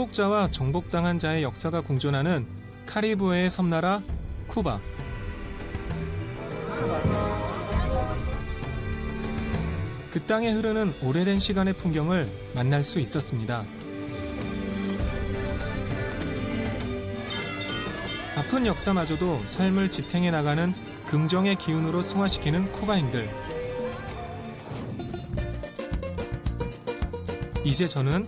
정복자와 정복당한 자의 역사가 공존하는 카리브해의 섬나라 쿠바. 그 땅에 흐르는 오래된 시간의 풍경을 만날 수 있었습니다. 아픈 역사마저도 삶을 지탱해 나가는 긍정의 기운으로 승화시키는 쿠바인들. 이제 저는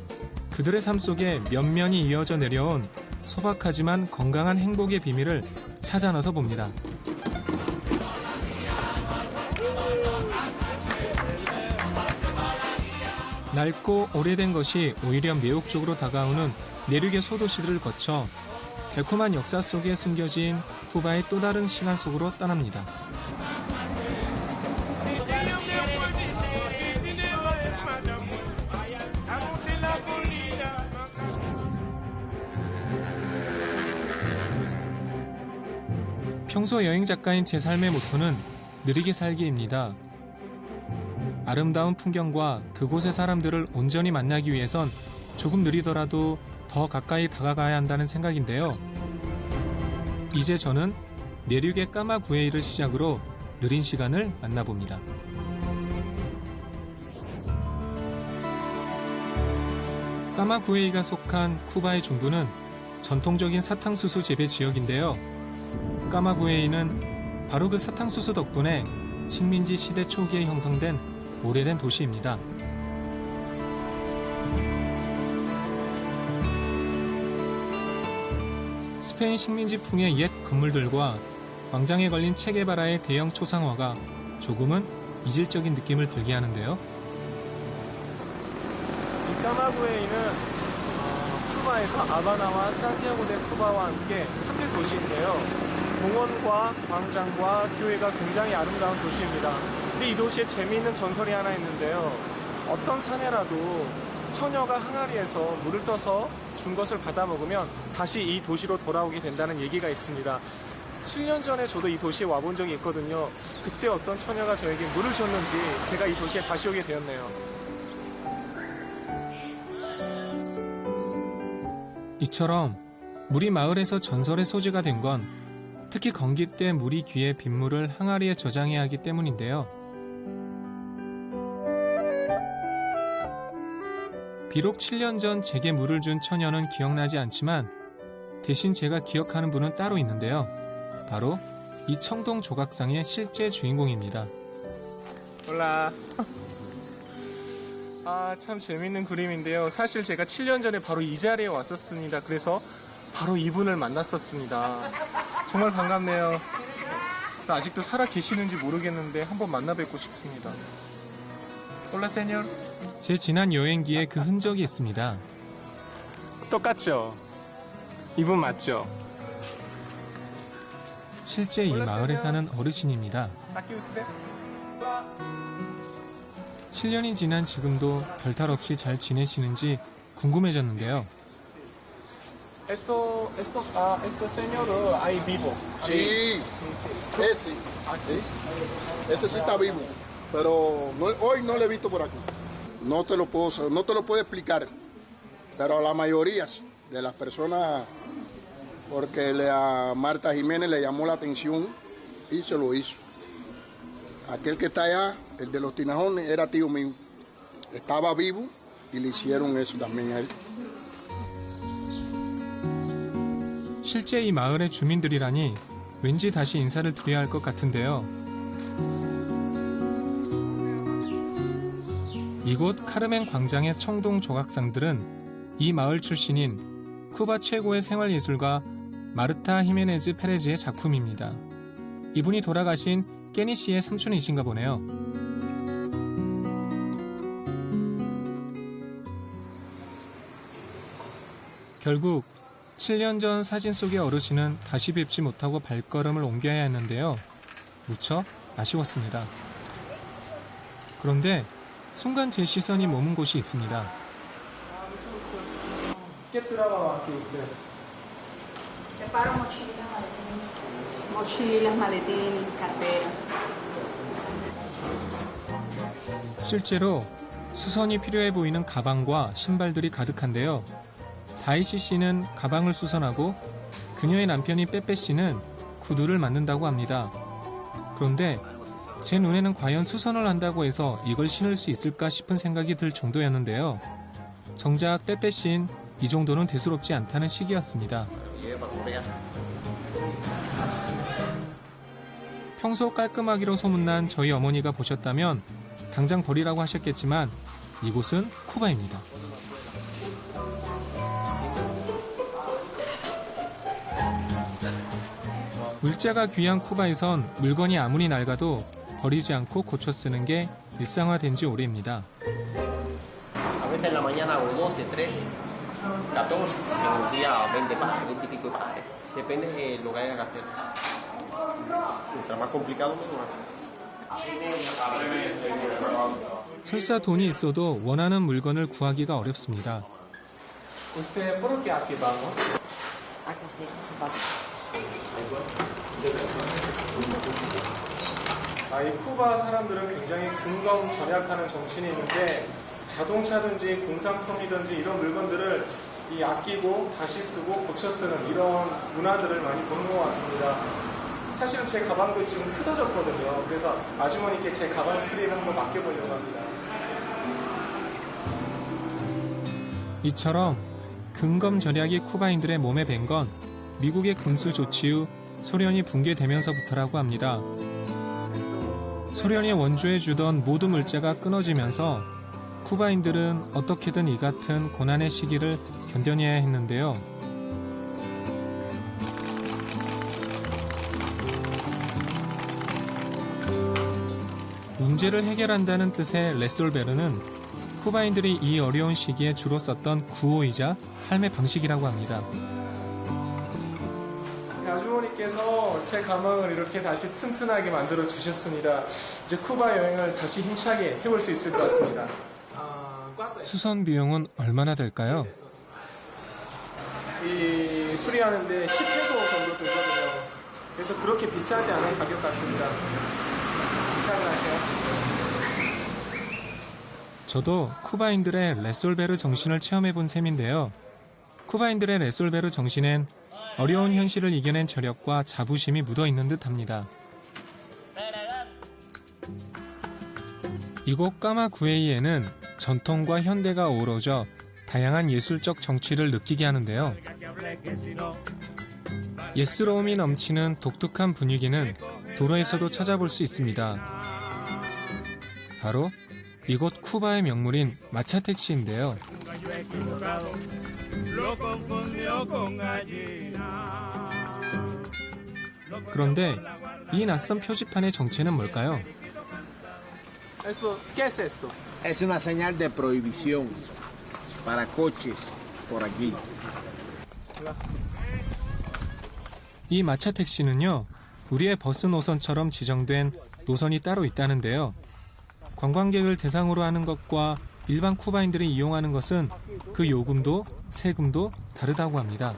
그들의 삶 속에 면면이 이어져 내려온 소박하지만 건강한 행복의 비밀을 찾아 나서 봅니다. 낡고 오래된 것이 오히려 매혹적으로 다가오는 내륙의 소도시들을 거쳐 달콤한 역사 속에 숨겨진 쿠바의 또 다른 시간 속으로 떠납니다. 평소 여행 작가인 제 삶의 모토는 느리게 살기입니다. 아름다운 풍경과 그곳의 사람들을 온전히 만나기 위해선 조금 느리더라도 더 가까이 다가가야 한다는 생각인데요. 이제 저는 내륙의 까마구에이를 시작으로 느린 시간을 만나봅니다. 까마구에이가 속한 쿠바의 중부는 전통적인 사탕수수 재배 지역인데요. 까마구에이는 바로 그 사탕수수 덕분에 식민지 시대 초기에 형성된 오래된 도시입니다. 스페인 식민지풍의 옛 건물들과 광장에 걸린 체게바라의 대형 초상화가 조금은 이질적인 느낌을 들게 하는데요. 이 까마구에이는 쿠바에서 아바나와 산티아고 데 쿠바와 함께 3대 도시인데요. 공원과 광장과 교회가 굉장히 아름다운 도시입니다. 근데 이 도시에 재미있는 전설이 하나 있는데요. 어떤 사내라도 처녀가 항아리에서 물을 떠서 준 것을 받아 먹으면 다시 이 도시로 돌아오게 된다는 얘기가 있습니다. 7년 전에 저도 이 도시에 와본 적이 있거든요. 그때 어떤 처녀가 저에게 물을 줬는지 제가 이 도시에 다시 오게 되었네요. 이처럼 물이 마을에서 전설의 소재가 된 건 특히 건기 때 물이 귀해 빗물을 항아리에 저장해야 하기 때문인데요. 비록 7년 전 제게 물을 준 처녀는 기억나지 않지만 대신 제가 기억하는 분은 따로 있는데요. 바로 이 청동 조각상의 실제 주인공입니다. 몰라. 참 재밌는 그림인데요. 사실 제가 7년 전에 바로 이 자리에 왔었습니다. 그래서 바로 이분을 만났었습니다. 정말 반갑네요. 아직도 살아 계시는지 모르겠는데 한번 만나 뵙고 싶습니다. Hola, señor. 제 지난 여행기에 그 흔적이 있습니다. 똑같죠? 이분 맞죠? 실제 이 마을에 사는 어르신입니다. 7년이 지난 지금도 별탈 없이 잘 지내시는지 궁금해졌는데요. Esto señor, ahí vivo. Sí, sí. Ese sí está vivo, pero hoy no lo he visto por aquí. No te lo puedo explicar, pero la mayoría de las personas, porque a Marta Jiménez le llamó la atención y se lo hizo. Aquel que está allá, el de los tinajones, era tío mío. Estaba vivo y le hicieron eso también a él. 실제 이 마을의 주민들이라니 왠지 다시 인사를 드려야 할 것 같은데요. 이곳 카르멘 광장의 청동 조각상들은 이 마을 출신인 쿠바 최고의 생활예술가 마르타 히메네즈 페레즈의 작품입니다. 이분이 돌아가신 깨니 씨의 삼촌이신가 보네요. 결국 7년 전 사진 속의 어르신은 다시 뵙지 못하고 발걸음을 옮겨야 했는데요. 무척 아쉬웠습니다. 그런데 순간 제 시선이 머문 곳이 있습니다. 실제로 수선이 필요해 보이는 가방과 신발들이 가득한데요. 다이시 씨는 가방을 수선하고 그녀의 남편인 빼빼 씨는 구두를 만든다고 합니다. 그런데 제 눈에는 과연 수선을 한다고 해서 이걸 신을 수 있을까 싶은 생각이 들 정도였는데요. 정작 빼빼 씨는 이 정도는 대수롭지 않다는 시기였습니다. 평소 깔끔하기로 소문난 저희 어머니가 보셨다면 당장 버리라고 하셨겠지만 이곳은 쿠바입니다. 물자가 귀한 쿠바에선 물건이 아무리 낡아도 버리지 않고 고쳐 쓰는 게 일상화된 지 오래입니다. A veces en la mañana hago 12, 13, 14, en un día 20 pares, 20 y pico de pares. Depende de lo que haya que hacer. Mientras más complicado, más. 설사 돈이 있어도 원하는 물건을 구하기가 어렵습니다. Usted, ¿por qué aquí vamos? A coser zapatos. 이 쿠바 사람들은 굉장히 근검 절약하는 정신이 있는데 자동차든지 공산품이든지 이런 물건들을 아끼고 다시 쓰고 고쳐 쓰는 이런 문화들을 많이 보는 것 같습니다. 사실은 제 가방도 지금 뜯어졌거든요. 그래서 아주머니께 제 가방 수리를 한번 맡겨보려고 합니다. 이처럼 근검 절약이 쿠바인들의 몸에 밴 건 미국의 금수 조치 후 소련이 붕괴되면서부터라고 합니다. 소련이 원조해주던 모든 물자가 끊어지면서 쿠바인들은 어떻게든 이 같은 고난의 시기를 견뎌내야 했는데요. 문제를 해결한다는 뜻의 레솔베르는 쿠바인들이 이 어려운 시기에 주로 썼던 구호이자 삶의 방식이라고 합니다. 아주머니께서 제 가방을 이렇게 다시 튼튼하게 만들어 주셨습니다. 이제 쿠바 여행을 다시 힘차게 해볼 수 있을 것 같습니다. 수선 비용은 얼마나 될까요? 이 수리하는데 10페소 정도 들거든요. 그래서 그렇게 비싸지 않은 가격 같습니다. 부탁을 하시겠습니다. 저도 쿠바인들의 레솔베르 정신을 체험해본 셈인데요. 쿠바인들의 레솔베르 정신엔 어려운 현실을 이겨낸 저력과 자부심이 묻어있는 듯합니다. 이곳 까마구에이에는 전통과 현대가 어우러져 다양한 예술적 정취를 느끼게 하는데요. 예스러움이 넘치는 독특한 분위기는 도로에서도 찾아볼 수 있습니다. 바로 이곳 쿠바의 명물인 마차 택시인데요. 그런데 이 낯선 표지판의 정체는 뭘까요? ¿Qué es esto? Es una señal de prohibición para coches por aquí. 이 마차 택시는요, 우리의 버스 노선처럼 지정된 노선이 따로 있다는데요. 관광객을 대상으로 하는 것과 일반 쿠바인들이 이용하는 것은 그 요금도 세금도 다르다고 합니다.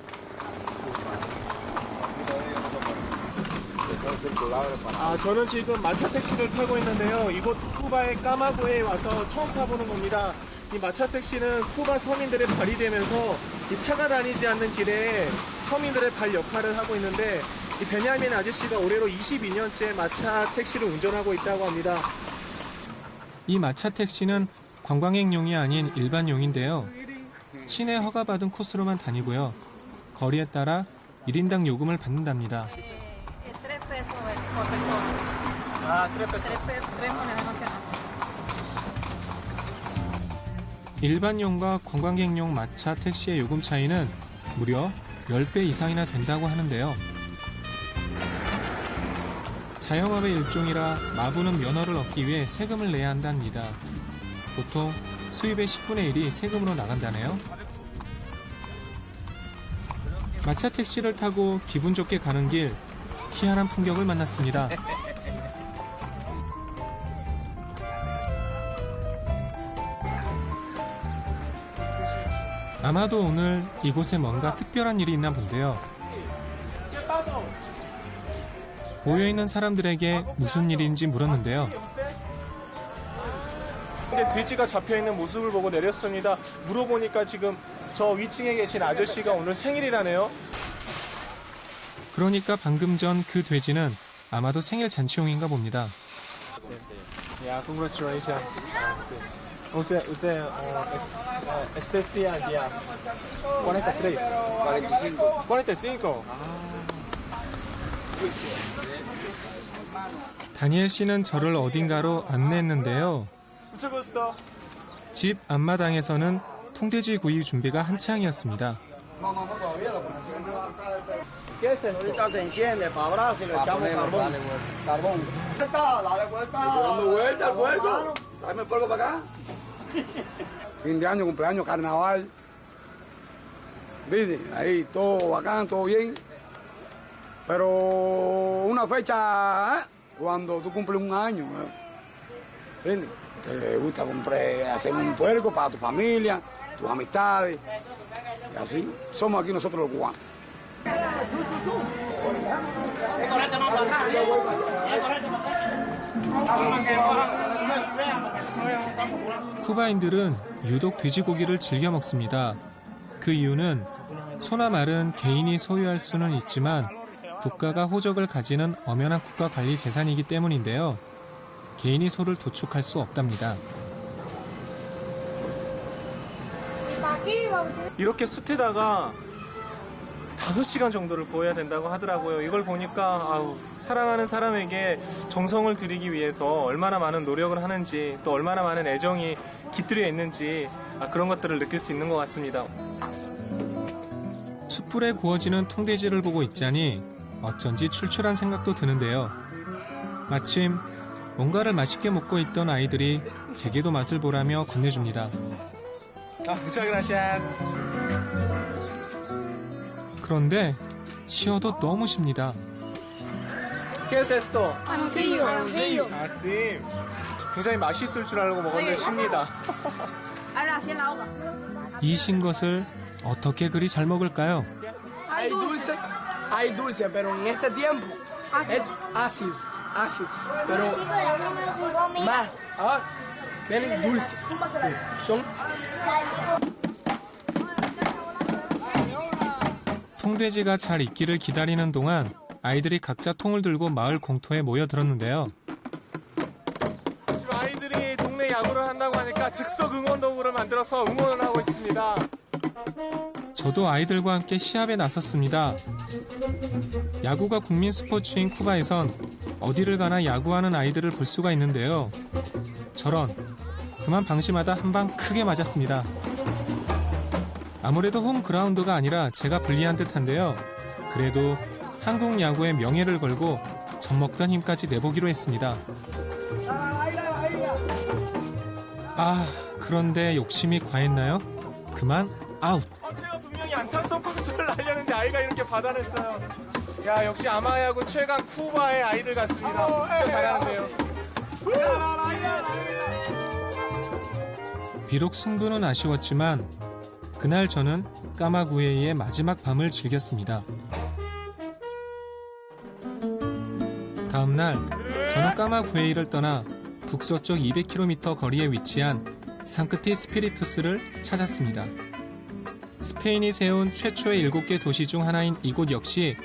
저는 지금 마차 택시를 타고 있는데요. 이곳 쿠바의 까마구에 와서 처음 타보는 겁니다. 이 마차 택시는 쿠바 서민들의 발이 되면서 이 차가 다니지 않는 길에 서민들의 발 역할을 하고 있는데 이 베냐민 아저씨가 올해로 22년째 마차 택시를 운전하고 있다고 합니다. 이 마차 택시는 관광객용이 아닌 일반용인데요. 시내 허가받은 코스로만 다니고요. 거리에 따라 1인당 요금을 받는답니다. 3 pesos por persona. 3 pesos. 3 monedas nacionales. 일반용과 관광객용 마차 택시의 요금 차이는 무려 10배 이상이나 된다고 하는데요. 자영업의 일종이라 마부는 면허를 얻기 위해 세금을 내야 한답니다. 보통 수입의 10분의 1이 세금으로 나간다네요. 마차 택시를 타고 기분 좋게 가는 길, 희한한 풍경을 만났습니다. 아마도 오늘 이곳에 뭔가 특별한 일이 있나 본데요. 모여있는 사람들에게 무슨 일인지 물었는데요. 근데 돼지가 잡혀있는 모습을 보고 내렸습니다. 물어보니까 지금 저 위층에 계신 아저씨가 오늘 생일이라네요. 그러니까 방금 전 그 돼지는 아마도 생일 잔치용인가 봅니다. Yeah, congratulations. Sí. Usted especial día 43. 45. 45. 다니엘 씨는 저를 어딘가로 안내했는데요. Mucho gusto. 집 앞마당에서는 통돼지 구이 준비가 한창이었습니다. ¿Qué es esto? Ahorita se enciende para abrazo y le echamos carbón. Carbón. Dale vuelta. Dando vuelta al fuego. Dame el polvo para acá. Fin de año, cumpleaños, carnaval. ¿Viste? Ahí todo bacán, todo bien. Pero una fecha, cuando tú cumples un año, ¿viste? Te gusta hacer un puerco para tu familia, tus amistades. Y así somos aquí nosotros los cubanos. 쿠바인들은 유독 돼지고기를 즐겨 먹습니다. 그 이유는 소나 말은 개인이 소유할 수는 있지만 국가가 호적을 가지는 엄연한 국가 관리 재산이기 때문인데요. 개인이 소를 도축할 수 없답니다. 이렇게 숯에다가 5시간 정도를 구워야 된다고 하더라고요. 이걸 보니까 사랑하는 사람에게 정성을 들이기 위해서 얼마나 많은 노력을 하는지 또 얼마나 많은 애정이 깃들여 있는지 그런 것들을 느낄 수 있는 것 같습니다. 숯불에 구워지는 통돼지를 보고 있자니 어쩐지 출출한 생각도 드는데요. 마침 뭔가를 맛있게 먹고 있던 아이들이 제게도 맛을 보라며 건네줍니다. Muchas gracias. 그런데 쉬어도 너무 쉽니다. ¿Qué es esto? Pancillo. 아, sim. 굉장히 맛있을 줄 알고 먹었는데 쉽니다. Así en la hoja. 이 신 것을 어떻게 그리 잘 먹을까요? Hay dulce, pero en este tiempo es ácido, pero más, ahora vienen dulce, son 통돼지가 잘 익기를 기다리는 동안 아이들이 각자 통을 들고 마을 공터에 모여들었는데요. 지금 아이들이 동네 야구를 한다고 하니까 즉석 응원 도구를 만들어서 응원을 하고 있습니다. 저도 아이들과 함께 시합에 나섰습니다. 야구가 국민 스포츠인 쿠바에선 어디를 가나 야구하는 아이들을 볼 수가 있는데요. 저런, 그만 방심하다 한 방 크게 맞았습니다. 아무래도 홈그라운드가 아니라 제가 불리한 듯한데요. 그래도 한국 야구의 명예를 걸고 젖먹던 힘까지 내보기로 했습니다. 그런데 욕심이 과했나요? 그만 아웃. 제가 분명히 안타성 박수를 날렸는데 아이가 이렇게 받아냈어요. 야, 역시 아마야구 최강 쿠바의 아이들 같습니다. 진짜 잘하는데요. 비록 승부는 아쉬웠지만 그날 저는 까마구에이의 마지막 밤을 즐겼습니다. 다음 날 저는 까마구에이를 떠나 북서쪽 200km 거리에 위치한 상크티 스피리투스를 찾았습니다. 스페인이 세운 최초의 7개 도시 중 하나인 이곳 역시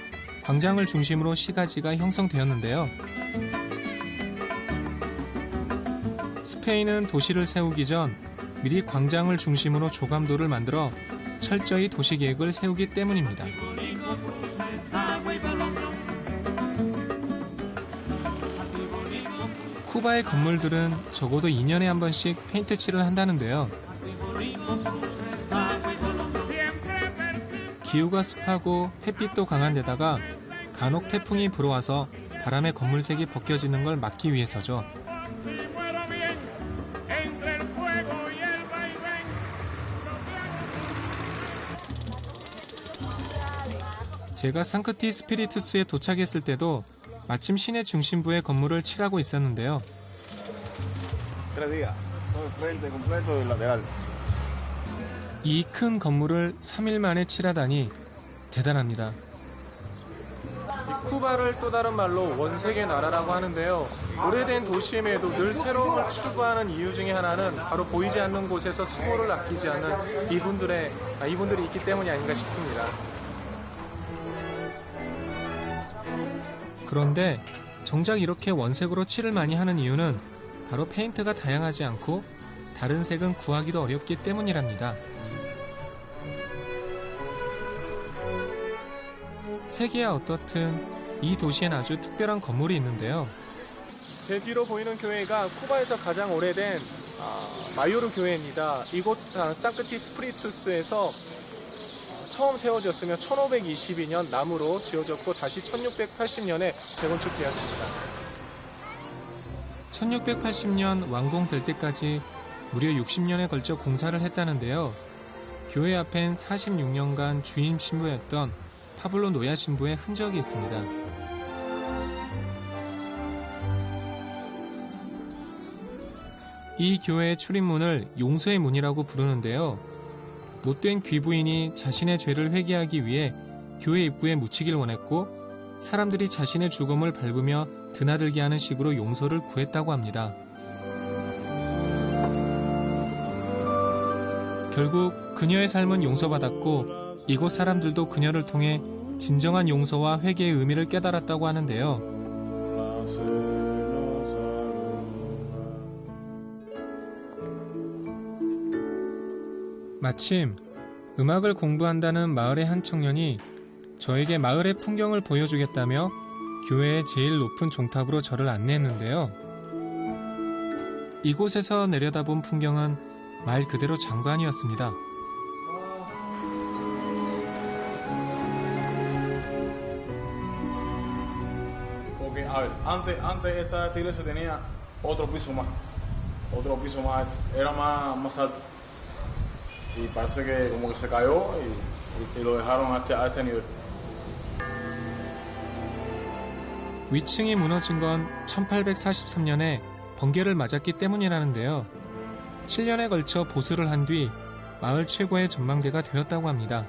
광장을 중심으로 시가지가 형성되었는데요. 스페인은 도시를 세우기 전 미리 광장을 중심으로 조감도를 만들어 철저히 도시계획을 세우기 때문입니다. 쿠바의 건물들은 적어도 2년에 한 번씩 페인트 칠을 한다는데요. 기후가 습하고 햇빛도 강한 데다가 간혹 태풍이 불어와서 바람에 건물색이 벗겨지는 걸 막기 위해서죠. 제가 상크티 스피리투스에 도착했을 때도 마침 시내 중심부의 건물을 칠하고 있었는데요. 이 큰 건물을 3일 만에 칠하다니 대단합니다. 쿠바를 또 다른 말로 원색의 나라라고 하는데요. 오래된 도심에도 늘 새로움을 추구하는 이유 중에 하나는 바로 보이지 않는 곳에서 수고를 아끼지 않는 이분들이 있기 때문이 아닌가 싶습니다. 그런데 정작 이렇게 원색으로 칠을 많이 하는 이유는 바로 페인트가 다양하지 않고 다른 색은 구하기도 어렵기 때문이랍니다. 색이야 어떻든 이 도시엔 아주 특별한 건물이 있는데요. 제 뒤로 보이는 교회가 쿠바에서 가장 오래된 마요르 교회입니다. 이곳 상크티 스피리투스에서 처음 세워졌으며 1522년 나무로 지어졌고 다시 1680년에 재건축되었습니다. 1680년 완공될 때까지 무려 60년에 걸쳐 공사를 했다는데요. 교회 앞엔 46년간 주임 신부였던 파블로 노야 신부의 흔적이 있습니다. 이 교회의 출입문을 용서의 문이라고 부르는데요. 못된 귀부인이 자신의 죄를 회개하기 위해 교회 입구에 묻히길 원했고 사람들이 자신의 죽음을 밟으며 드나들게 하는 식으로 용서를 구했다고 합니다. 결국 그녀의 삶은 용서받았고 이곳 사람들도 그녀를 통해 진정한 용서와 회개의 의미를 깨달았다고 하는데요. 마침 음악을 공부한다는 마을의 한 청년이 저에게 마을의 풍경을 보여주겠다며 교회의 제일 높은 종탑으로 저를 안내했는데요. 이곳에서 내려다본 풍경은 말 그대로 장관이었습니다. Antes esta iglesia tenía otro piso más, era más alto y parece que como que se cayó y lo dejaron a este nivel. 위층이 무너진 건 1843년에 번개를 맞았기 때문이라는데요. 7년에 걸쳐 보수를 한 뒤 마을 최고의 전망대가 되었다고 합니다.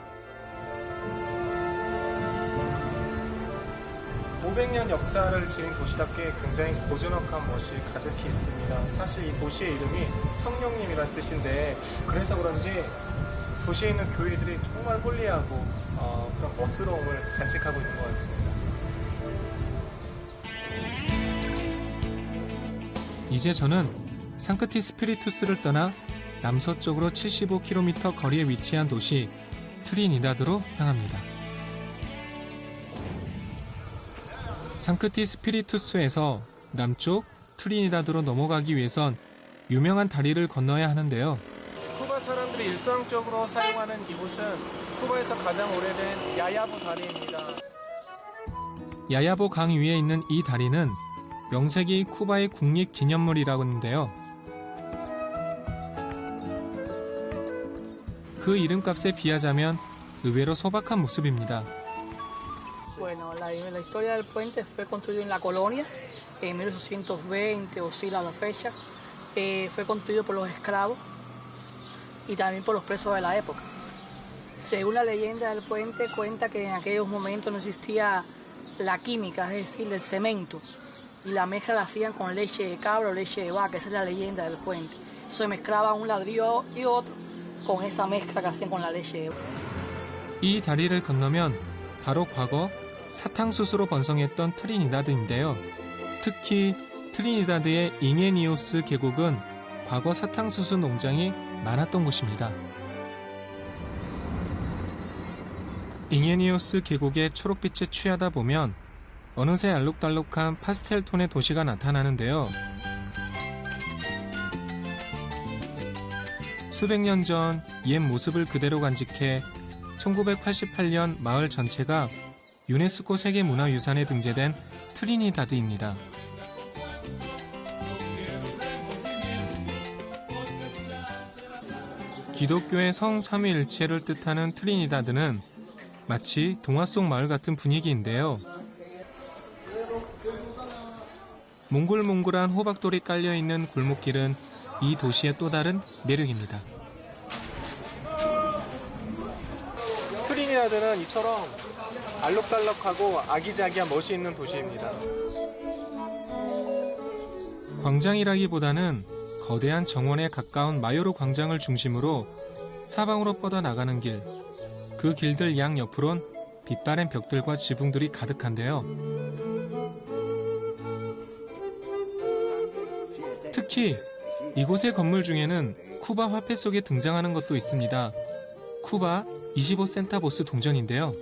500년 역사를 지닌 도시답게 굉장히 고즈넉한 멋이 가득히 있습니다. 사실 이 도시의 이름이 성령님이란 뜻인데 그래서 그런지 도시에 있는 교회들이 정말 홀리하고 그런 멋스러움을 간직하고 있는 것 같습니다. 이제 저는 상크티 스피리투스를 떠나 남서쪽으로 75km 거리에 위치한 도시 트리니다드로 향합니다. 상크티 스피리투스에서 남쪽 트리니다드로 넘어가기 위해선 유명한 다리를 건너야 하는데요. 쿠바 사람들이 일상적으로 사용하는 이곳은 쿠바에서 가장 오래된 야야보 다리입니다. 야야보 강 위에 있는 이 다리는 명색이 쿠바의 국립기념물이라고 하는데요. 그 이름값에 비하자면 의외로 소박한 모습입니다. Bueno, la historia del puente fue construido en la colonia en 1820, oscila la fecha. Fue construido por los esclavos y también por los presos de la época. Según la leyenda del puente, cuenta que en aquellos momentos no existía la química, es decir, el cemento, y la mezcla la hacían con leche de cabra o leche de vaca. Esa es la leyenda del puente. Se mezclaba un ladrillo y otro con esa mezcla que hacían con la leche de vaca. 이 다리를 건너면 바로 과거 사탕수수로 번성했던 트리니다드인데요. 특히 트리니다드의 잉에니오스 계곡은 과거 사탕수수 농장이 많았던 곳입니다. 잉에니오스 계곡의 초록빛에 취하다 보면 어느새 알록달록한 파스텔 톤의 도시가 나타나는데요. 수백 년 전 옛 모습을 그대로 간직해 1988년 마을 전체가 유네스코 세계문화유산에 등재된 트리니다드입니다. 기독교의 성 삼위일체를 뜻하는 트리니다드는 마치 동화 속 마을 같은 분위기인데요. 몽글몽글한 호박돌이 깔려있는 골목길은 이 도시의 또 다른 매력입니다. 트리니다드는 이처럼 알록달록하고 아기자기한 멋이 있는 도시입니다. 광장이라기보다는 거대한 정원에 가까운 마요르 광장을 중심으로 사방으로 뻗어나가는 길, 그 길들 양옆으론 빛바랜 벽들과 지붕들이 가득한데요. 특히 이곳의 건물 중에는 쿠바 화폐 속에 등장하는 것도 있습니다. 쿠바 25센타보스 동전인데요.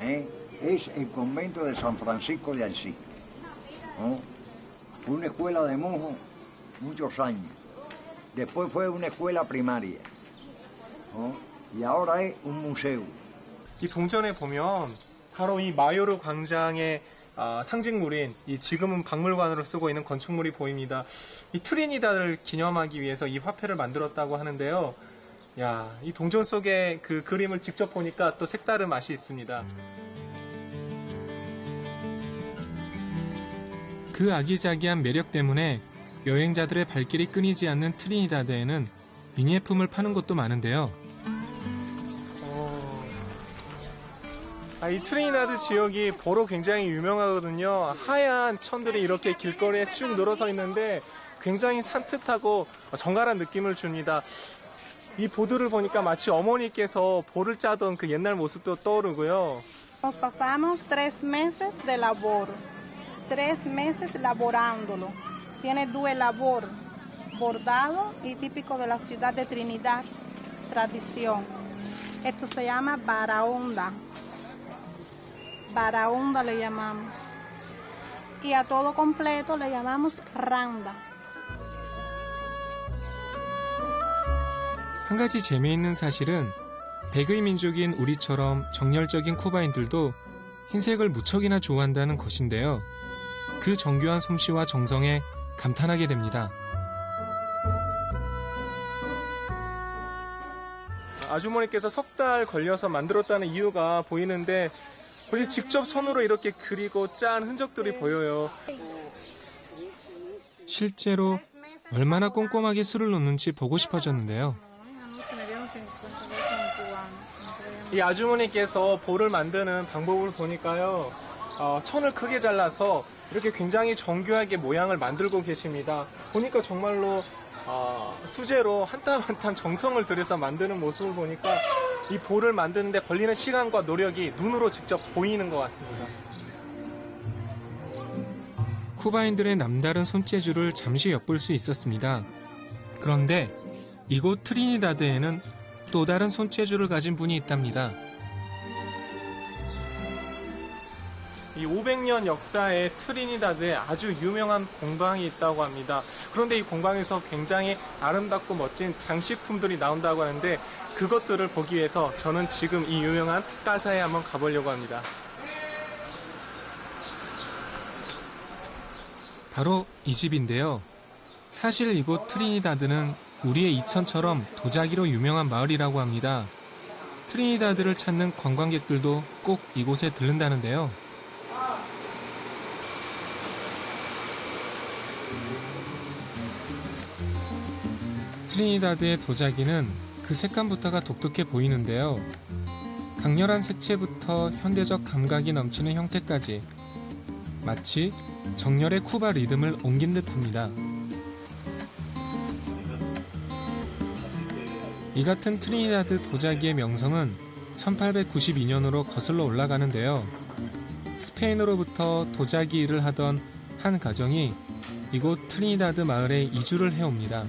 Es el convento de San Francisco de Asís. Fue una escuela de monjas muchos años. Después fue una escuela primaria. Y ahora es un museo. 이 동전에 보면 바로 이 마요르 광장의 상징물인 이 지금은 박물관으로 쓰고 있는 건축물이 보입니다. 이 트리니다드를 기념하기 위해서 이 화폐를 만들었다고 하는데요. 야, 이 동전 속의 그 그림을 직접 보니까 또 색다른 맛이 있습니다. 그 아기자기한 매력 때문에 여행자들의 발길이 끊이지 않는 트리니다드에는 미니예품을 파는 곳도 많은데요. 이 트리니다드 지역이 보로 굉장히 유명하거든요. 하얀 천들이 이렇게 길거리에 쭉 늘어서 있는데 굉장히 산뜻하고 정갈한 느낌을 줍니다. 이 보드를 보니까 마치 어머니께서 볼을 짜던 그 옛날 모습도 떠오르고요. Nos pasamos 3 meses de labor, 3 meses laborándolo. Tiene 2 labor, bordado y típico de la ciudad de Trinidad, es tradición. Esto se llama baraonda. Baraonda le llamamos. Y a todo completo le llamamos randa. 한 가지 재미있는 사실은 백의 민족인 우리처럼 정열적인 쿠바인들도 흰색을 무척이나 좋아한다는 것인데요. 그 정교한 솜씨와 정성에 감탄하게 됩니다. 아주머니께서 석 달 걸려서 만들었다는 이유가 보이는데 거기 직접 손으로 이렇게 그리고 짠 흔적들이 보여요. 실제로 얼마나 꼼꼼하게 술을 놓는지 보고 싶어졌는데요. 이 아주머니께서 볼을 만드는 방법을 보니까요. 천을 크게 잘라서 이렇게 굉장히 정교하게 모양을 만들고 계십니다. 보니까 정말로 수제로 한 땀 한 땀 정성을 들여서 만드는 모습을 보니까 이 볼을 만드는데 걸리는 시간과 노력이 눈으로 직접 보이는 것 같습니다. 쿠바인들의 남다른 손재주를 잠시 엿볼 수 있었습니다. 그런데 이곳 트리니다드에는 또 다른 손재주를 가진 분이 있답니다. 이 500년 역사의 트리니다드에 아주 유명한 공방이 있다고 합니다. 그런데 이 공방에서 굉장히 아름답고 멋진 장식품들이 나온다고 하는데 그것들을 보기 위해서 저는 지금 이 유명한 까사에 한번 가보려고 합니다. 바로 이 집인데요. 사실 이곳 트리니다드는 우리의 이천처럼 도자기로 유명한 마을이라고 합니다. 트리니다드를 찾는 관광객들도 꼭 이곳에 들른다는데요. 트리니다드의 도자기는 그 색감부터가 독특해 보이는데요. 강렬한 색채부터 현대적 감각이 넘치는 형태까지 마치 정열의 쿠바 리듬을 옮긴 듯합니다. 이 같은 트리니다드 도자기의 명성은 1892년으로 거슬러 올라가는데요. 스페인으로부터 도자기 일을 하던 한 가정이 이곳 트리니다드 마을에 이주를 해옵니다.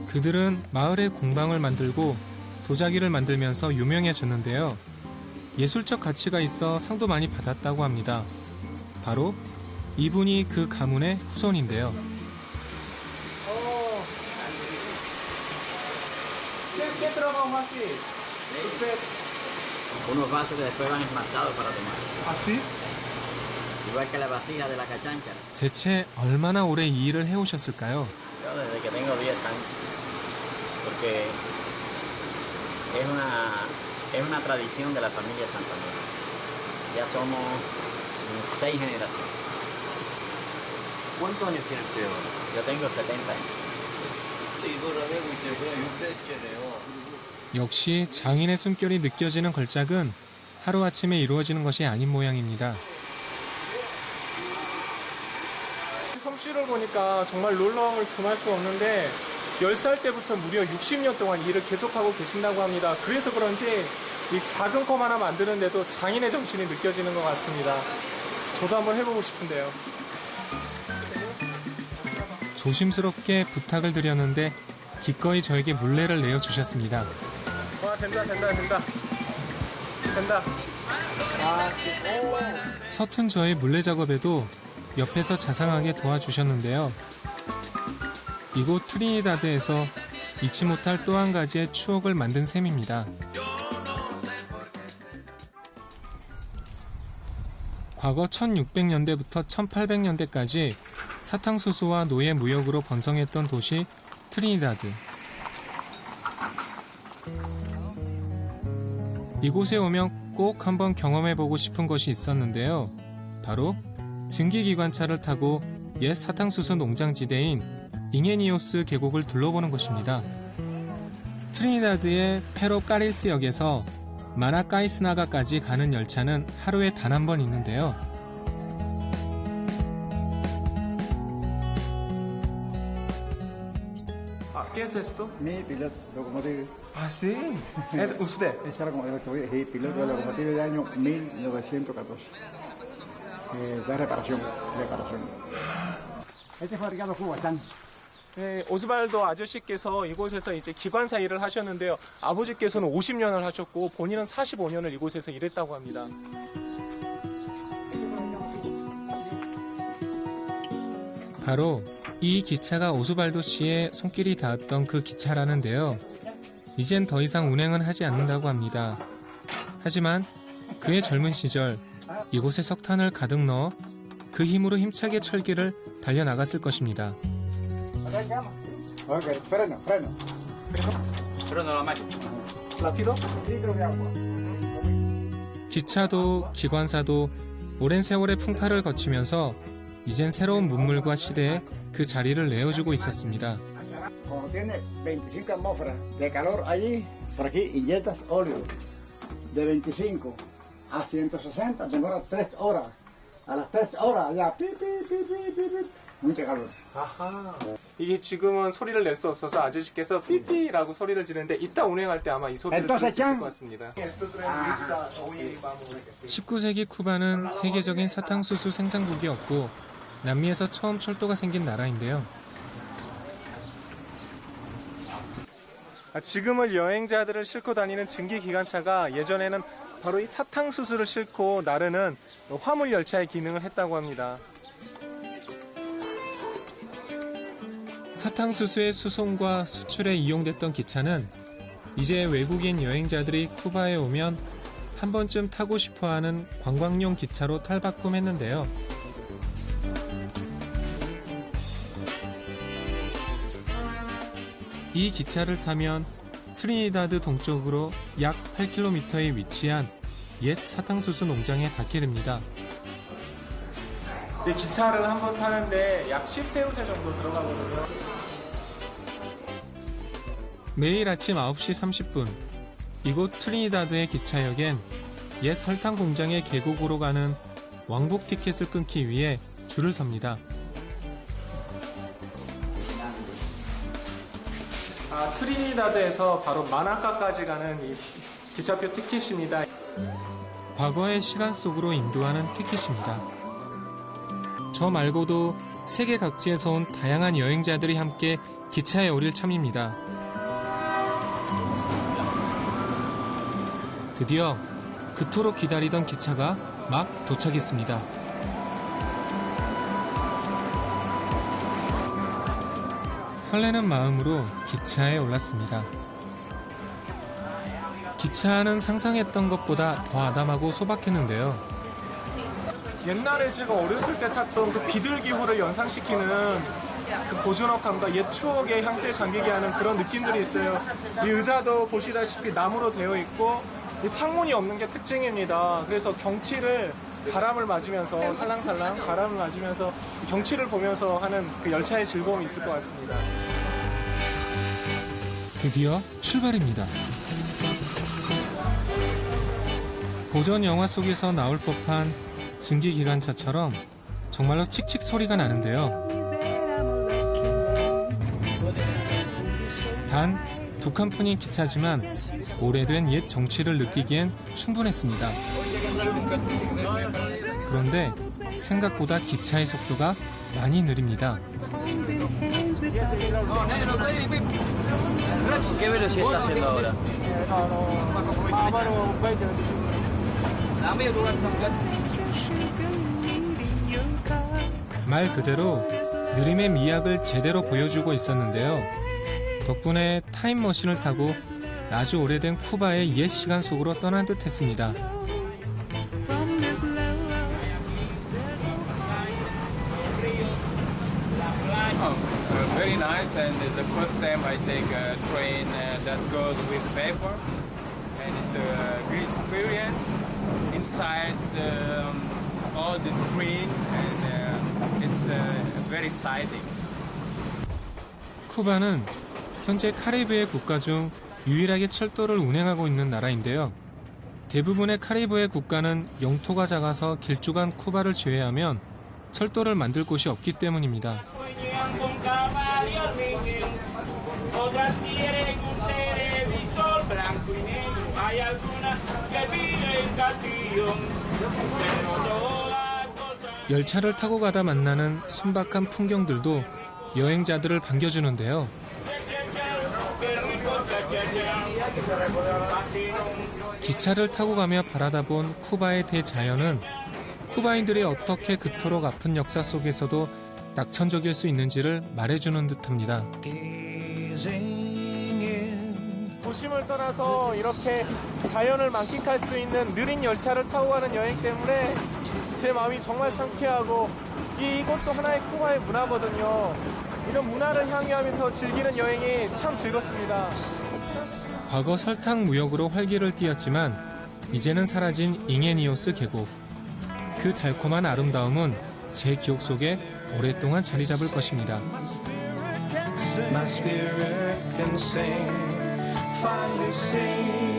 그들은 마을에 공방을 만들고 도자기를 만들면서 유명해졌는데요. 예술적 가치가 있어 상도 많이 받았다고 합니다. 바로 이분이 그 가문의 후손인데요. ¿Qué trabajo aquí? Unos vasos que después van esmaltados para tomar. ¿Así? Igual que la vasija de la cachanchara. 대체 얼마나 오래 이 일을 해오셨을까요? Yo desde que tengo 10 años. Porque es una tradición de la familia Santander. Ya somos 6 generaciones. ¿Cuántos años tiene usted ahora? Yo tengo 70 años. 역시 장인의 숨결이 느껴지는 걸작은 하루아침에 이루어지는 것이 아닌 모양입니다. 솜씨를 보니까 정말 놀라움을 금할 수 없는데 10살 때부터 무려 60년 동안 일을 계속하고 계신다고 합니다. 그래서 그런지 이 작은 컵 하나 만드는데도 장인의 정신이 느껴지는 것 같습니다. 저도 한번 해보고 싶은데요. 조심스럽게 부탁을 드렸는데 기꺼이 저에게 물레를 내어주셨습니다. 와, 된다. 서툰 저의 물레 작업에도 옆에서 자상하게 도와주셨는데요. 이곳 트리니다드에서 잊지 못할 또 한 가지의 추억을 만든 셈입니다. 과거 1600년대부터 1800년대까지 사탕수수와 노예 무역으로 번성했던 도시 트리니다드. 이곳에 오면 꼭 한번 경험해보고 싶은 것이 있었는데요. 바로 증기기관차를 타고 옛 사탕수수 농장지대인 잉에니오스 계곡을 둘러보는 것입니다. 트리니다드의 페로 까릴스역에서 마나카이스나가까지 가는 열차는 하루에 단 한 번 있는데요. ¿Qué es esto? Mi piloto locomotriz. Ah, sí. ¿Usted? Esa locomotriz, sí, piloto de locomotriz del año 1914. De reparación. Este fabricado Cuba, están. 네, 오스발도 아저씨께서 이곳에서 이제 기관사 일을 하셨는데요. 아버지께서는 50년을 하셨고 본인은 45년을 이곳에서 일했다고 합니다. 바로 이 기차가 오스발도 씨의 손길이 닿았던 그 기차라는데요. 이젠 더 이상 운행은 하지 않는다고 합니다. 하지만 그의 젊은 시절 이곳에 석탄을 가득 넣어 그 힘으로 힘차게 철길을 달려나갔을 것입니다. Ok, freno. Freno la máquina. Rápido. Litro de agua. 기차도 기관사도 오랜 세월의 풍파를 거치면서 이젠 새로운 문물과 시대에 그 자리를 내어주고 있었습니다. Cuando tiene 25 atmósferas de calor allí, por aquí inyectas óleo. De 25 a 160 demora 3 horas. A las 3 horas ya pi. Mucho calor. 아하. 이게 지금은 소리를 낼 수 없어서 아저씨께서 삐삐라고 소리를 지르는데 이따 운행할 때 아마 이 소리를 들을 수 있을 것 같습니다. 19세기 쿠바는 세계적인 사탕수수 생산국이었고 남미에서 처음 철도가 생긴 나라인데요. 지금은 여행자들을 싣고 다니는 증기기관차가 예전에는 바로 이 사탕수수를 싣고 나르는 화물열차의 기능을 했다고 합니다. 사탕수수의 수송과 수출에 이용됐던 기차는 이제 외국인 여행자들이 쿠바에 오면 한 번쯤 타고 싶어하는 관광용 기차로 탈바꿈했는데요. 이 기차를 타면 트리니다드 동쪽으로 약 8km에 위치한 옛 사탕수수 농장에 닿게 됩니다. 이제 기차를 한번 타는데 약 10세우세 정도 들어가거든요. 매일 아침 9시 30분 이곳 트리니다드의 기차역엔 옛 설탕 공장의 계곡으로 가는 왕복 티켓을 끊기 위해 줄을 섭니다. 트리니다드에서 바로 마나카까지 가는 이 기차표 티켓입니다. 과거의 시간 속으로 인도하는 티켓입니다. 저 말고도 세계 각지에서 온 다양한 여행자들이 함께 기차에 오릴 참입니다. 드디어 그토록 기다리던 기차가 막 도착했습니다. 설레는 마음으로 기차에 올랐습니다. 기차 안은 상상했던 것보다 더 아담하고 소박했는데요. 옛날에 제가 어렸을 때 탔던 그 비둘기호를 연상시키는 그 고즈넉함과 옛 추억의 향수에 잠기게 하는 그런 느낌들이 있어요. 이 의자도 보시다시피 나무로 되어 있고 이 창문이 없는 게 특징입니다. 그래서 경치를 바람을 맞으면서 살랑살랑 바람을 맞으면서 경치를 보면서 하는 그 열차의 즐거움이 있을 것 같습니다. 드디어 출발입니다. 고전 영화 속에서 나올 법한 증기기관차처럼 정말로 칙칙 소리가 나는데요. 단 두 칸뿐인 기차지만 오래된 옛 정취를 느끼기엔 충분했습니다. 그런데 생각보다 기차의 속도가 많이 느립니다. ¿Qué velocidad está haciendo ahora? 말 그대로 느림의 미학을 제대로 보여주고 있었는데요. 덕분에 타임머신을 타고 아주 오래된 쿠바의 옛 시간 속으로 떠난 듯 했습니다. Very nice, and it's the first time I take a train that goes with paper, and it's a great experience inside all the screen, and it's very exciting. 쿠바는 현재 카리브해 국가 중 유일하게 철도를 운행하고 있는 나라인데요. 대부분의 카리브해 국가는 영토가 작아서 길쭉한 쿠바를 제외하면 철도를 만들 곳이 없기 때문입니다. 열차를 타고 가다 만나는 순박한 풍경들도 여행자들을 반겨주는데요. 기차를 타고 가며 바라다 본 쿠바의 대자연은 쿠바인들이 어떻게 그토록 아픈 역사 속에서도 낙천적일 수 있는지를 말해주는 듯합니다. 도심을 떠나서 이렇게 자연을 만끽할 수 있는 느린 열차를 타고 가는 여행 때문에 제 마음이 정말 상쾌하고 이것도 하나의 쿠바의 문화거든요. 이런 문화를 향유하면서 즐기는 여행이 참 즐겁습니다. 과거 설탕 무역으로 활기를 띠었지만 이제는 사라진 잉에니오스 계곡. 그 달콤한 아름다움은 제 기억 속에 오랫동안 자리 잡을 것입니다. My spirit can sing, finally sing.